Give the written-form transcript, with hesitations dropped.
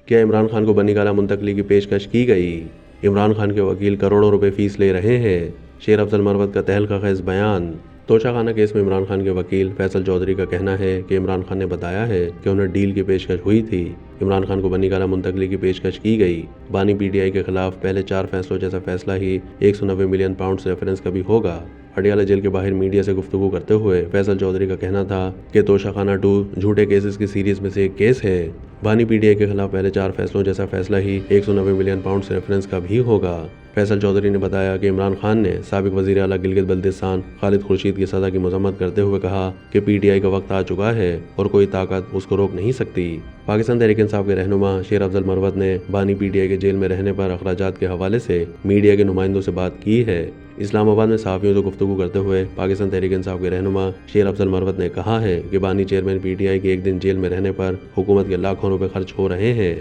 क्या इमरान खान को बनी गाला मुंतकली की पेशकश की गई? इमरान खान के वकील करोड़ों रुपए फीस ले रहे हैं। शेर अफजल मरवत का तहलका खेज बयान। तोशाखाना केस में इमरान खान के वकील फैसल चौधरी का कहना है कि इमरान खान ने बताया है कि उन्हें डील की पेशकश हुई थी। इमरान खान को बनी गाला मुंतकली की पेशकश की गई। बानी पीटीआई के खिलाफ पहले 4 फैसलों जैसा फैसला ही 190 मिलियन पाउंड रेफरेंस का भी होगा। पटियाला जेल के बाहर मीडिया से गुफ्तगू करते हुए फैसल चौधरी का कहना था कि तोशाखाना 2 झूठे केसेस की सीरीज में से एक केस है। बानी पीटीआई के खिलाफ पहले 4 फैसलों जैसा फैसला ही 190 मिलियन पाउंड रेफरेंस का भी होगा। फैसल चौधरी ने बताया कि इमरान खान ने साबिक वजीर आला गिलगित बल्तिस्तान खालिद खुर्शीद की सजा की मजम्मत करते हुए कहा कि पीटीआई का वक्त आ चुका है और कोई ताकत उसको रोक नहीं सकती। पाकिस्तान तहरीक इंसाफ के रहनुमा शेर अफजल मरवत ने बानी पीटीआई के जेल में रहने पर अखराजात के हवाले से मीडिया के नुमाइंदों से बात की है। इस्लामाबाद में सहाफियों से गुफ्तगू करते हुए पाकिस्तान तहरीक इंसाफ के रहनुमा शेर अफजल मरवत ने कहा है कि बानी चेयरमैन पीटीआई के एक दिन जेल में रहने पर हुकूमत के लाखों रुपए खर्च हो रहे हैं।